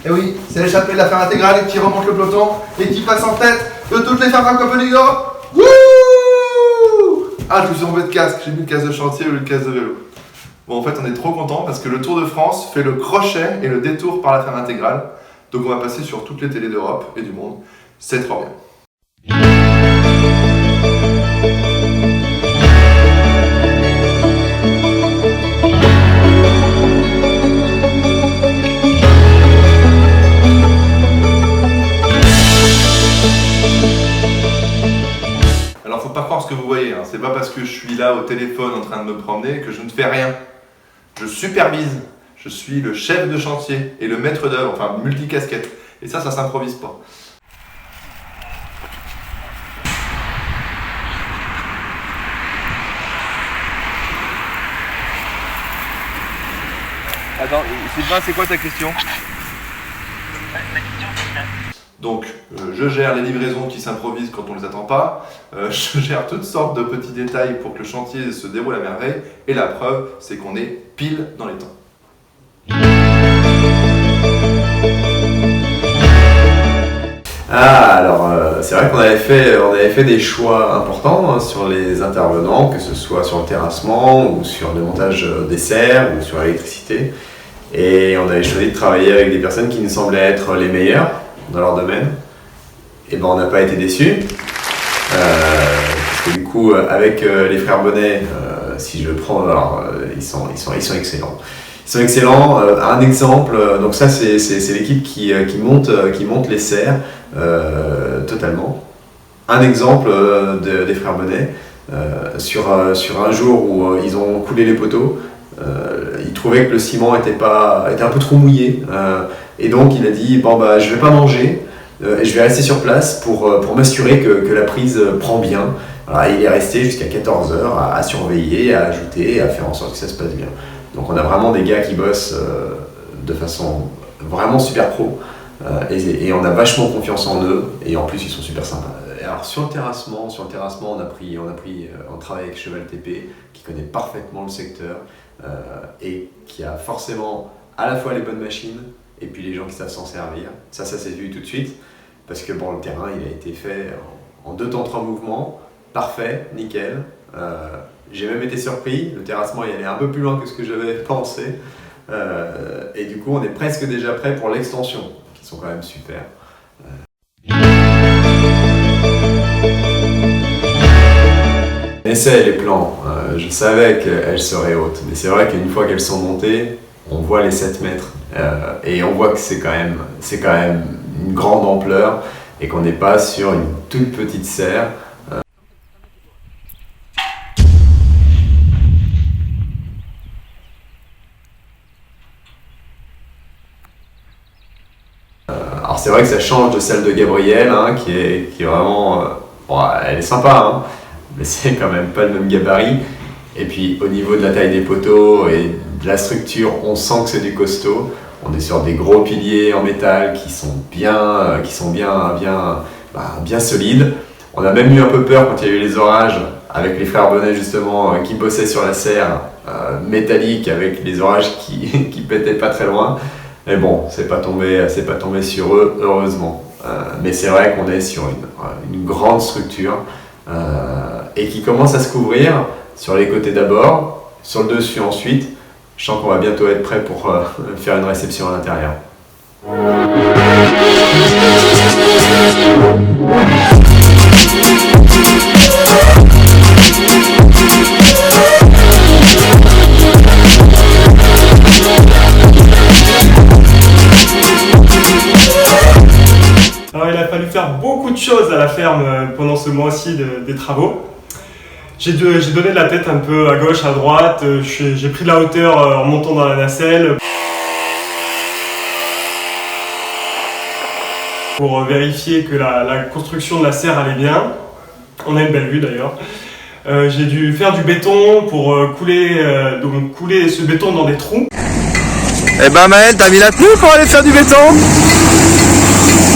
Et oui, c'est l'échappée de la ferme intégrale qui remonte le peloton et qui passe en tête de toutes les fermes francophones. Wouh! Ah, je me suis trompé de casque, j'ai mis le casque de chantier ou le casque de vélo. Bon, en fait, on est trop content parce que le Tour de France fait le crochet et le détour par la ferme intégrale. Donc on va passer sur toutes les télés d'Europe et du monde. C'est trop bien. Alors faut pas croire ce que vous voyez, hein. C'est pas parce que je suis là au téléphone en train de me promener que je ne fais rien. Je supervise, je suis le chef de chantier et le maître d'œuvre, enfin multicasquette. Et ça s'improvise pas. Attends, Sylvain, c'est quoi ta question? Donc, je gère les livraisons qui s'improvisent quand on ne les attend pas. Je gère toutes sortes de petits détails pour que le chantier se déroule à merveille. Et la preuve, c'est qu'on est pile dans les temps. Ah, alors c'est vrai qu'on avait fait des choix importants sur les intervenants, que ce soit sur le terrassement ou sur le montage des serres ou sur l'électricité. Et on avait choisi de travailler avec des personnes qui nous semblaient être les meilleures dans leur domaine. Et ben on n'a pas été déçus. Parce que du coup, avec les frères Bonnet, si je le prends, alors ils sont excellents. Ils sont excellents. Un exemple, donc ça c'est l'équipe qui monte les serres totalement. Un exemple des frères Bonnet, sur un jour où ils ont coulé les poteaux, il trouvait que le ciment était un peu trop mouillé, et donc il a dit bon bah je vais pas manger, et je vais rester sur place pour m'assurer que la prise prend bien. Voilà, il est resté jusqu'à 14h à surveiller, à ajouter, à faire en sorte que ça se passe bien. Donc on a vraiment des gars qui bossent de façon vraiment super pro, et on a vachement confiance en eux, et en plus ils sont super sympas. Alors sur le terrassement, on travaille avec Cheval TP qui connaît parfaitement le secteur et qui a forcément à la fois les bonnes machines et puis les gens qui savent s'en servir. Ça s'est vu tout de suite parce que bon, le terrain il a été fait en 2 temps 3 mouvements, parfait, nickel. J'ai même été surpris, le terrassement il allait un peu plus loin que ce que j'avais pensé, et du coup on est presque déjà prêt pour l'extension, qui sont quand même super. Je connaissais les plans, je savais qu'elles seraient hautes, mais c'est vrai qu'une fois qu'elles sont montées, on voit les 7 mètres, et on voit que c'est quand même une grande ampleur, et qu'on n'est pas sur une toute petite serre. Alors c'est vrai que ça change de celle de Gabriel, hein, qui est vraiment... bon, elle est sympa, hein, mais c'est quand même pas le même gabarit. Et puis au niveau de la taille des poteaux et de la structure, on sent que c'est du costaud. On est sur des gros piliers en métal qui sont bien solides. On a même eu un peu peur quand il y a eu les orages avec les frères Bonnet justement qui bossaient sur la serre métallique avec les orages qui pétaient pas très loin. Mais bon, c'est pas tombé sur eux, heureusement. Mais c'est vrai qu'on est sur une grande structure et qui commence à se couvrir sur les côtés d'abord, sur le dessus ensuite. Je sens qu'on va bientôt être prêt pour faire une réception à l'intérieur. Alors il a fallu faire beaucoup de choses à la ferme pendant ce mois-ci des travaux. J'ai donné de la tête un peu à gauche, à droite, j'ai pris de la hauteur en montant dans la nacelle pour vérifier que la construction de la serre allait bien. On a une belle vue d'ailleurs. J'ai dû faire du béton pour couler ce béton dans des trous. Eh ben Maël, t'as mis la tenue pour aller faire du béton?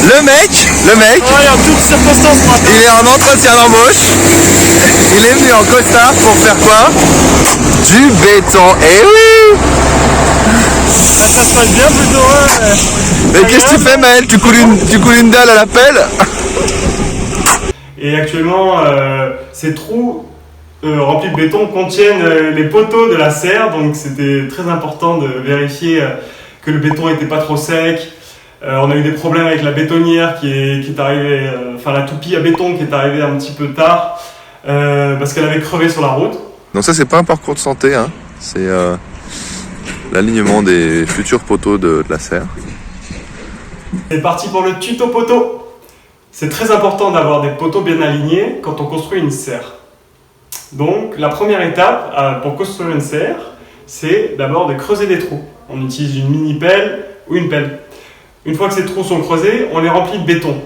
Le mec, Ouais, en toutes circonstances maintenant. il est en entretien d'embauche. Il est venu en costard pour faire quoi? Du béton. Eh oui! Ça se passe bien plutôt, hein. Mais qu'est-ce que tu fais, Maël? Tu coules une dalle à la pelle? Et actuellement, ces trous remplis de béton contiennent les poteaux de la serre, donc c'était très important de vérifier que le béton n'était pas trop sec. On a eu des problèmes avec la bétonnière qui est arrivée, la toupie à béton qui est arrivée un petit peu tard parce qu'elle avait crevé sur la route. Donc ça, c'est pas un parcours de santé, hein. C'est l'alignement des futurs poteaux de la serre. C'est parti pour le tuto poteau. C'est très important d'avoir des poteaux bien alignés quand on construit une serre. Donc la première étape pour construire une serre, c'est d'abord de creuser des trous. On utilise une mini-pelle ou une pelle. Une fois que ces trous sont creusés, on les remplit de béton.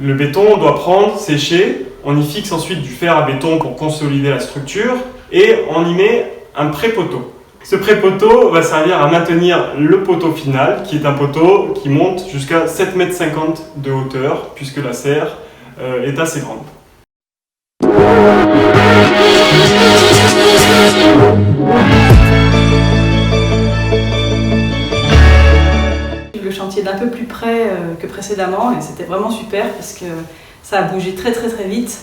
Le béton doit prendre, sécher, on y fixe ensuite du fer à béton pour consolider la structure et on y met un pré-poteau. Ce pré-poteau va servir à maintenir le poteau final, qui est un poteau qui monte jusqu'à 7,50 m de hauteur, puisque la serre est assez grande. Le chantier d'un peu plus près que précédemment et c'était vraiment super parce que ça a bougé très vite.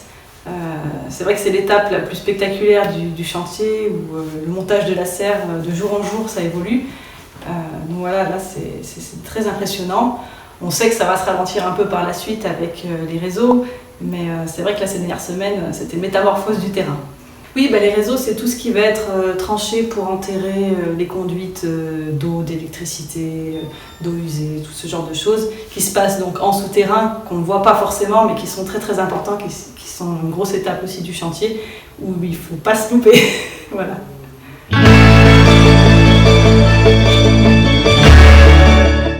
C'est vrai que c'est l'étape la plus spectaculaire du chantier où le montage de la serre de jour en jour ça évolue. Donc voilà, là c'est très impressionnant. On sait que ça va se ralentir un peu par la suite avec les réseaux, mais c'est vrai que là ces dernières semaines c'était une métamorphose du terrain. Oui, les réseaux, c'est tout ce qui va être tranché pour enterrer les conduites d'eau, d'électricité, d'eau usée, tout ce genre de choses qui se passent donc en souterrain, qu'on ne voit pas forcément, mais qui sont très importants, qui sont une grosse étape aussi du chantier, où il ne faut pas se louper. Voilà.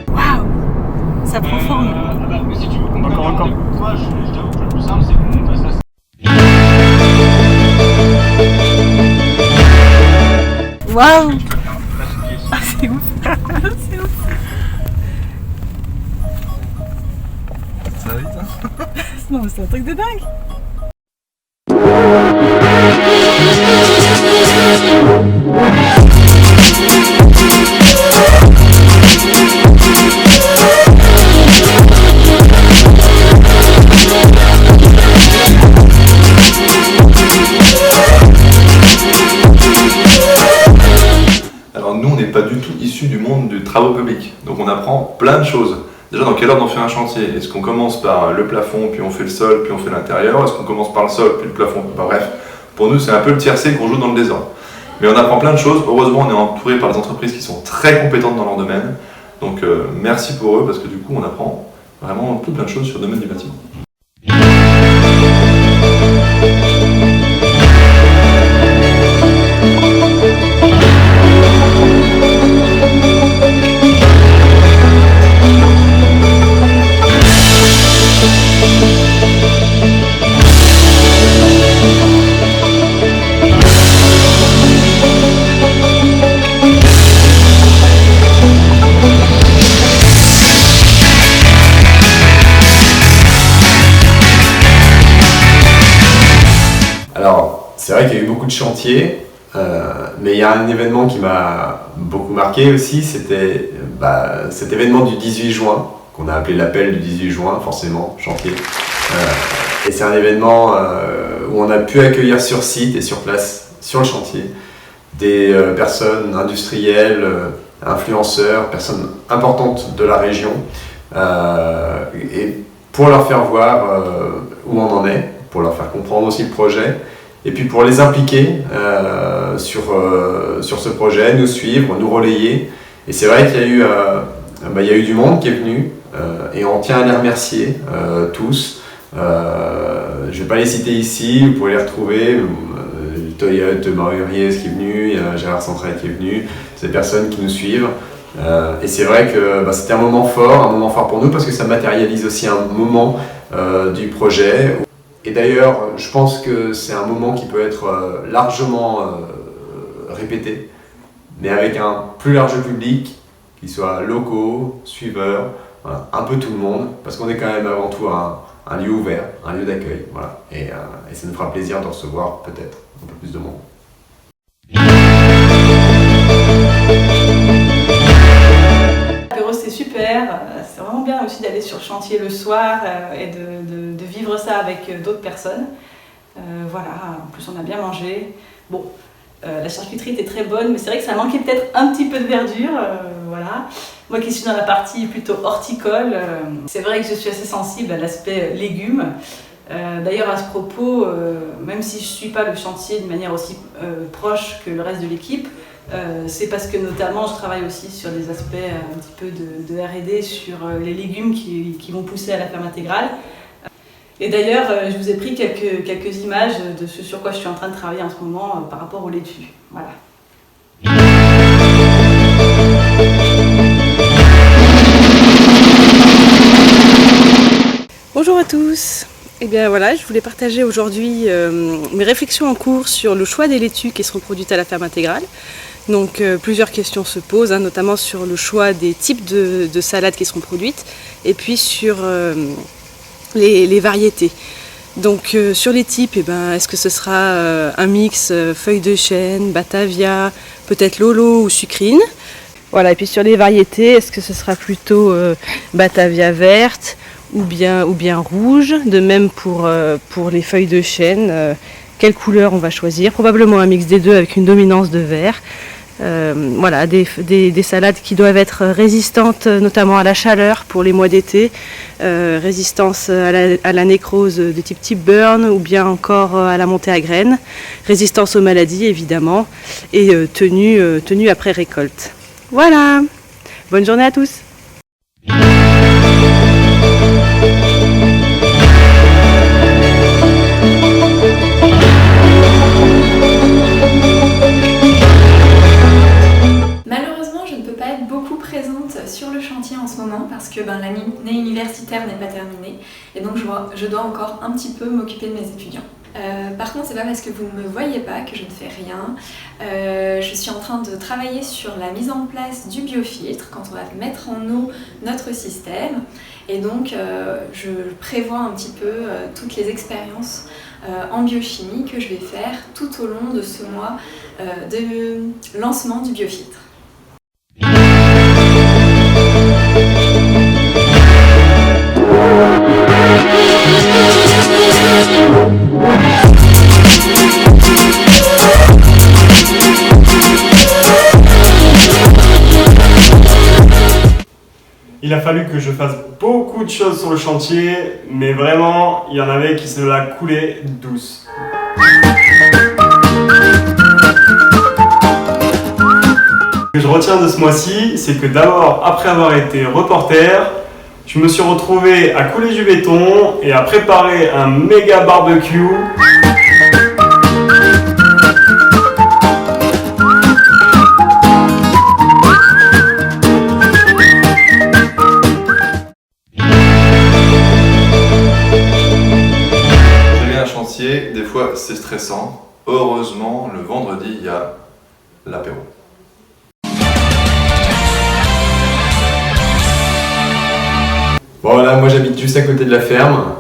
Waouh, ça prend forme. Encore. Toi, je t'avoue que le plus simple, c'est qu'on passe la. Waouh! Ah, c'est ouf! C'est ouf! Ça va vite, hein? Non, mais c'est un truc de dingue! Alors nous, on n'est pas du tout issus du monde du travaux publics, donc on apprend plein de choses. Déjà, dans quel ordre on fait un chantier? Est-ce qu'on commence par le plafond, puis on fait le sol, puis on fait l'intérieur? Est-ce qu'on commence par le sol, puis le plafond? Bref, pour nous, c'est un peu le tiercé qu'on joue dans le désordre. Mais on apprend plein de choses. Heureusement, on est entouré par des entreprises qui sont très compétentes dans leur domaine. Donc merci pour eux, parce que du coup, on apprend vraiment plein de choses sur le domaine du bâtiment. Alors, c'est vrai qu'il y a eu beaucoup de chantiers, mais il y a un événement qui m'a beaucoup marqué aussi, c'était cet événement du 18 juin, qu'on a appelé l'appel du 18 juin, forcément, chantier. Et c'est un événement où on a pu accueillir sur site et sur place, sur le chantier, des personnes industrielles, influenceurs, personnes importantes de la région, et pour leur faire voir où on en est, pour leur faire comprendre aussi le projet, et puis pour les impliquer sur ce projet, nous suivre, nous relayer. Et c'est vrai qu'il y a eu du monde qui est venu, et on tient à les remercier tous. Je ne vais pas les citer ici, vous pouvez les retrouver. Il y a Thomas Huriez qui est venu, il y a Gérard Central qui est venu, c'est des personnes qui nous suivent. Et c'est vrai que c'était un moment fort pour nous parce que ça matérialise aussi un moment du projet. Et d'ailleurs, je pense que c'est un moment qui peut être largement répété, mais avec un plus large public, qu'ils soient locaux, suiveurs, voilà, un peu tout le monde, parce qu'on est quand même avant tout un lieu ouvert, un lieu d'accueil, voilà. Et ça nous fera plaisir de recevoir peut-être un peu plus de monde. super. C'est vraiment bien aussi d'aller sur le chantier le soir et de vivre ça avec d'autres personnes. Voilà, en plus on a bien mangé. Bon, la charcuterie était très bonne, mais c'est vrai que ça manquait peut-être un petit peu de verdure. Voilà. Moi qui suis dans la partie plutôt horticole, c'est vrai que je suis assez sensible à l'aspect légumes. D'ailleurs à ce propos, même si je ne suis pas le chantier de manière aussi proche que le reste de l'équipe, c'est parce que notamment je travaille aussi sur des aspects un petit peu de R&D sur les légumes qui vont pousser à la ferme intégrale. Et d'ailleurs, je vous ai pris quelques images de ce sur quoi je suis en train de travailler en ce moment par rapport aux laitues. Voilà. Bonjour à tous. Et bien voilà, je voulais partager aujourd'hui mes réflexions en cours sur le choix des laitues qui seront produites à la ferme intégrale. Donc plusieurs questions se posent, notamment sur le choix des types de salades qui seront produites et puis sur les variétés. Donc sur les types, est-ce que ce sera un mix feuilles de chêne, batavia, peut-être lolo ou sucrine. Voilà, et puis sur les variétés, est-ce que ce sera plutôt batavia verte ou bien rouge, de même pour les feuilles de chêne, quelle couleur on va choisir, probablement un mix des deux avec une dominance de vert. Voilà, des salades qui doivent être résistantes notamment à la chaleur pour les mois d'été, résistance à la nécrose de type burn ou bien encore à la montée à graines, résistance aux maladies évidemment et tenue après récolte. Voilà, bonne journée à tous. Sur le chantier en ce moment parce que l'année universitaire n'est pas terminée et donc je dois encore un petit peu m'occuper de mes étudiants. Par contre, c'est pas parce que vous ne me voyez pas que je ne fais rien. Je suis en train de travailler sur la mise en place du biofiltre quand on va mettre en eau notre système et donc je prévois un petit peu toutes les expériences en biochimie que je vais faire tout au long de ce mois de lancement du biofiltre. Il a fallu que je fasse beaucoup de choses sur le chantier, mais vraiment, il y en avait qui se la coulaient douce. Ce que je retiens de ce mois-ci, c'est que d'abord, après avoir été reporter, je me suis retrouvé à couler du béton et à préparer un méga barbecue. Des fois c'est stressant. Heureusement, le vendredi, il y a l'apéro. Bon là, moi j'habite juste à côté de la ferme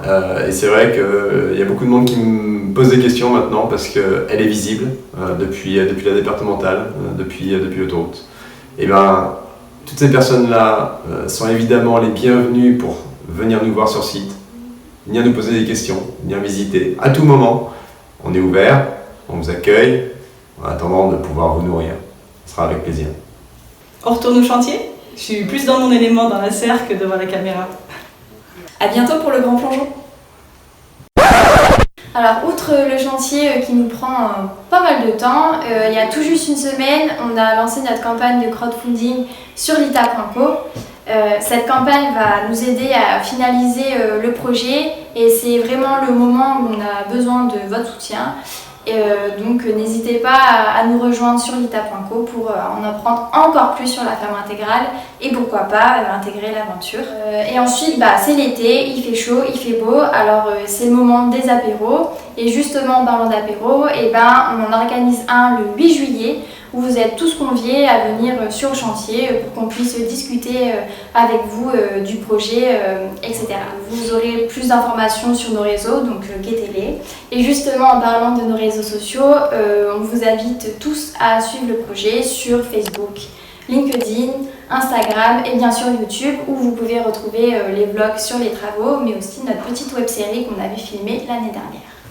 et c'est vrai qu'il y a beaucoup de monde qui me pose des questions maintenant parce qu'elle est visible depuis la départementale, depuis l'autoroute. Et bien, toutes ces personnes-là sont évidemment les bienvenues pour venir nous voir sur site, venir nous poser des questions, venir visiter à tout moment. On est ouvert, on vous accueille, en attendant de pouvoir vous nourrir. Ce sera avec plaisir. On retourne au chantier. Je suis plus dans mon élément dans la serre que devant la caméra. À bientôt pour le grand plongeon. Alors, outre le chantier qui nous prend pas mal de temps, il y a tout juste une semaine, on a lancé notre campagne de crowdfunding sur lita.co. Cette campagne va nous aider à finaliser le projet et c'est vraiment le moment où on a besoin de votre soutien. Donc n'hésitez pas à nous rejoindre sur lita.co pour en apprendre encore plus sur la ferme intégrale et pourquoi pas intégrer l'aventure. Et ensuite c'est l'été, il fait chaud, il fait beau, alors c'est le moment des apéros et justement en parlant d'apéros, on en organise un le 8 juillet où vous êtes tous conviés à venir sur le chantier pour qu'on puisse discuter avec vous du projet, etc. Vous aurez plus d'informations sur nos réseaux, donc guettez-les. Et justement, en parlant de nos réseaux sociaux, on vous invite tous à suivre le projet sur Facebook, LinkedIn, Instagram et bien sûr YouTube où vous pouvez retrouver les vlogs sur les travaux mais aussi notre petite web-série qu'on avait filmée l'année dernière.